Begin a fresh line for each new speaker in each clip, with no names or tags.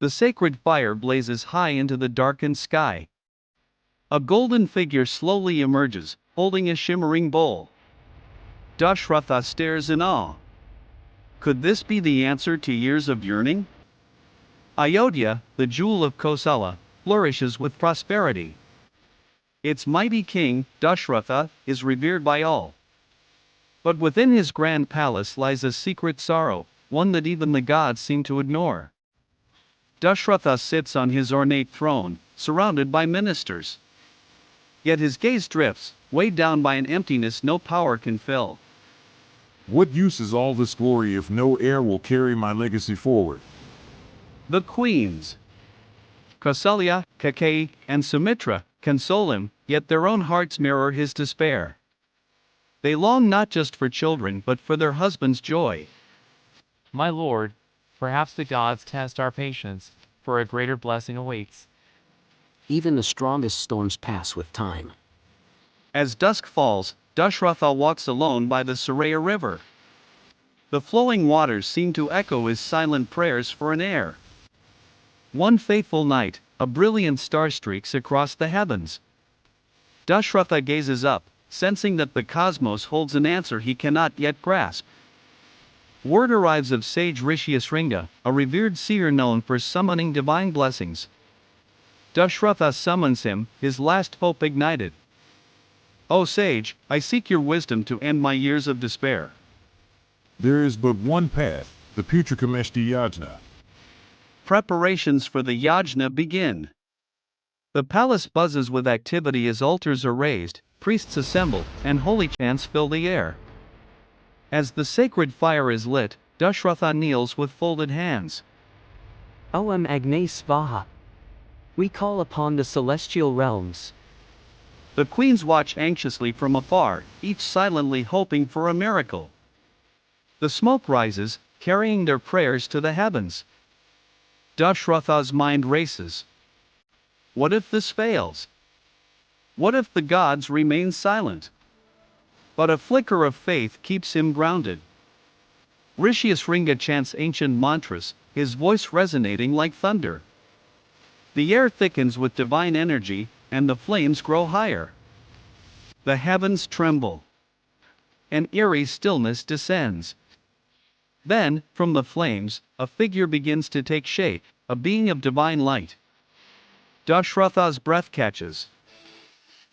The sacred fire blazes high into the darkened sky. A golden figure slowly emerges, holding a shimmering bowl. Dasharatha stares in awe. Could this be the answer to years of yearning? Ayodhya, the jewel of Kausalya, flourishes with prosperity. Its mighty king, Dasharatha, is revered by all. But within his grand palace lies a secret sorrow, one that even the gods seem to ignore. Dasharatha sits on his ornate throne, surrounded by ministers. Yet his gaze drifts, weighed down by an emptiness no power can fill.
What use is all this glory if no heir will carry my legacy forward?
The queens, Kausalya, Kaikeyi, and Sumitra, console him, yet their own hearts mirror his despair. They long not just for children but for their husband's joy.
My lord, perhaps the gods test our patience, for a greater blessing awaits.
Even the strongest storms pass with time.
As dusk falls, Dasharatha walks alone by the Suraya river. The flowing waters seem to echo his silent prayers for an heir. One fateful night, a brilliant star streaks across the heavens. Dasharatha gazes up, sensing that the cosmos holds an answer he cannot yet grasp. Word arrives of Sage Vashistha, a revered seer known for summoning divine blessings. Dasharatha summons him, his last hope ignited. O sage, I seek your wisdom to end my years of despair.
There is but one path, the Putrakameshti Yagna.
Preparations for the yajna begin. The palace buzzes with activity as altars are raised, priests assemble, and holy chants fill the air. As the sacred fire is lit, Dasharatha kneels with folded hands.
Om Agni Svaha. We call upon the celestial realms.
The queens watch anxiously from afar, each silently hoping for a miracle. The smoke rises, carrying their prayers to the heavens. Dasharatha's mind races. What if this fails? What if the gods remain silent? But a flicker of faith keeps him grounded. Vashistha chants ancient mantras, his voice resonating like thunder. The air thickens with divine energy, and the flames grow higher. The heavens tremble. An eerie stillness descends. Then, from the flames, a figure begins to take shape, a being of divine light. Dasharatha's breath catches.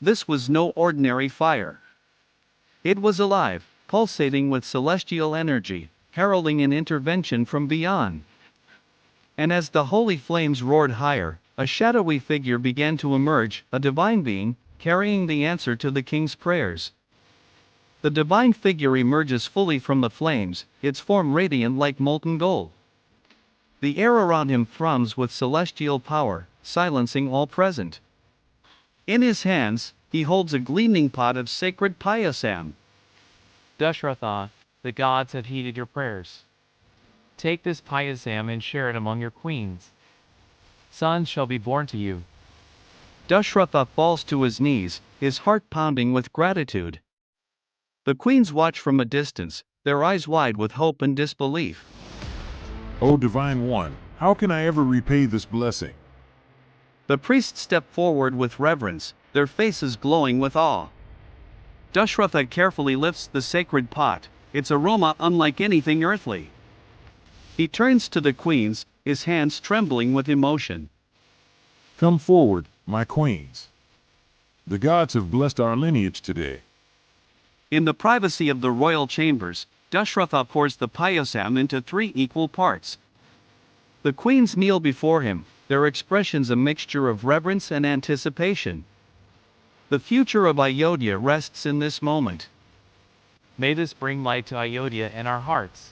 This was no ordinary fire. It was alive, pulsating with celestial energy, heralding an intervention from beyond. And as the holy flames roared higher, a shadowy figure began to emerge, a divine being, carrying the answer to the king's prayers. The divine figure emerges fully from the flames, its form radiant like molten gold. The air around him thrums with celestial power, silencing all present. In his hands, he holds a gleaming pot of sacred Payasam.
Dasharatha, the gods have heeded your prayers. Take this Payasam and share it among your queens. Sons shall be born to you.
Dasharatha falls to his knees, his heart pounding with gratitude. The queens watch from a distance, their eyes wide with hope and disbelief.
O Divine One, how can I ever repay this blessing?
The priests step forward with reverence, their faces glowing with awe. Dasharatha carefully lifts the sacred pot, its aroma unlike anything earthly. He turns to the queens, his hands trembling with emotion.
Come forward, my queens. The gods have blessed our lineage today.
In the privacy of the royal chambers, Dasharatha pours the Payasam into 3 equal parts. The queens kneel before him, their expressions a mixture of reverence and anticipation. The future of Ayodhya rests in this moment.
May this bring light to Ayodhya and our hearts.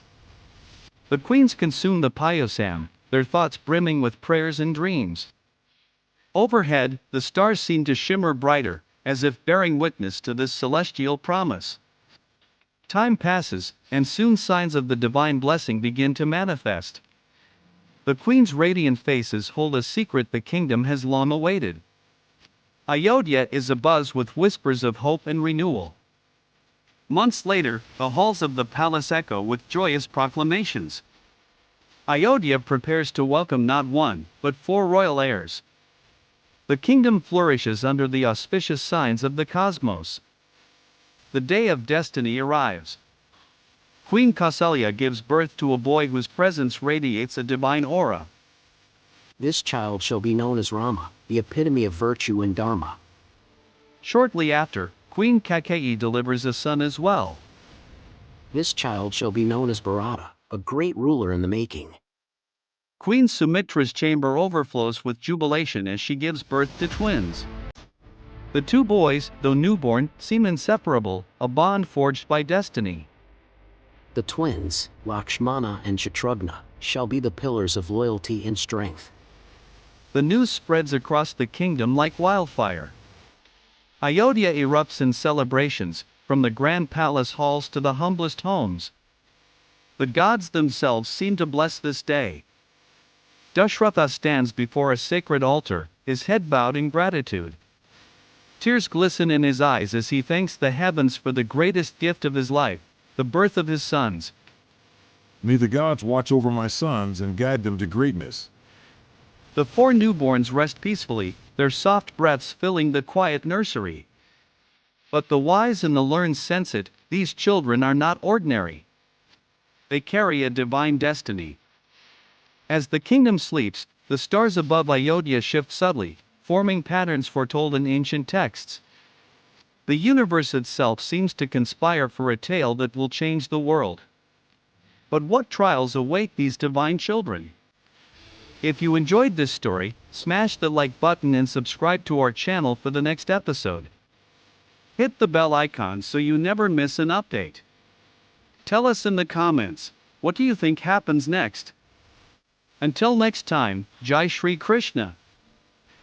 The queens consume the Payasam, their thoughts brimming with prayers and dreams. Overhead, the stars seem to shimmer brighter, as if bearing witness to this celestial promise. Time passes, and soon signs of the divine blessing begin to manifest. The queen's radiant faces hold a secret the kingdom has long awaited. Ayodhya is abuzz with whispers of hope and renewal. Months later, the halls of the palace echo with joyous proclamations. Ayodhya prepares to welcome not one, but 4 royal heirs. The kingdom flourishes under the auspicious signs of the cosmos. The day of destiny arrives. Queen Kausalya gives birth to a boy whose presence radiates a divine aura.
This child shall be known as Rama, the epitome of virtue and Dharma.
Shortly after, Queen Kaikeyi delivers a son as well.
This child shall be known as Bharata, a great ruler in the making.
Queen Sumitra's chamber overflows with jubilation as she gives birth to twins. The 2 boys, though newborn, seem inseparable, a bond forged by destiny.
The twins, Lakshmana and Shatrughna, shall be the pillars of loyalty and strength.
The news spreads across the kingdom like wildfire. Ayodhya erupts in celebrations, from the grand palace halls to the humblest homes. The gods themselves seem to bless this day. Dasharatha stands before a sacred altar, his head bowed in gratitude. Tears glisten in his eyes as he thanks the heavens for the greatest gift of his life, the birth of his sons.
May the gods watch over my sons and guide them to greatness.
The 4 newborns rest peacefully, their soft breaths filling the quiet nursery. But the wise and the learned sense it, these children are not ordinary. They carry a divine destiny. As the kingdom sleeps, the stars above Ayodhya shift subtly, forming patterns foretold in ancient texts. The universe itself seems to conspire for a tale that will change the world. But what trials await these divine children? If you enjoyed this story, smash the like button and subscribe to our channel for the next episode. Hit the bell icon so you never miss an update. Tell us in the comments, what do you think happens next? Until next time, Jai Shri Krishna.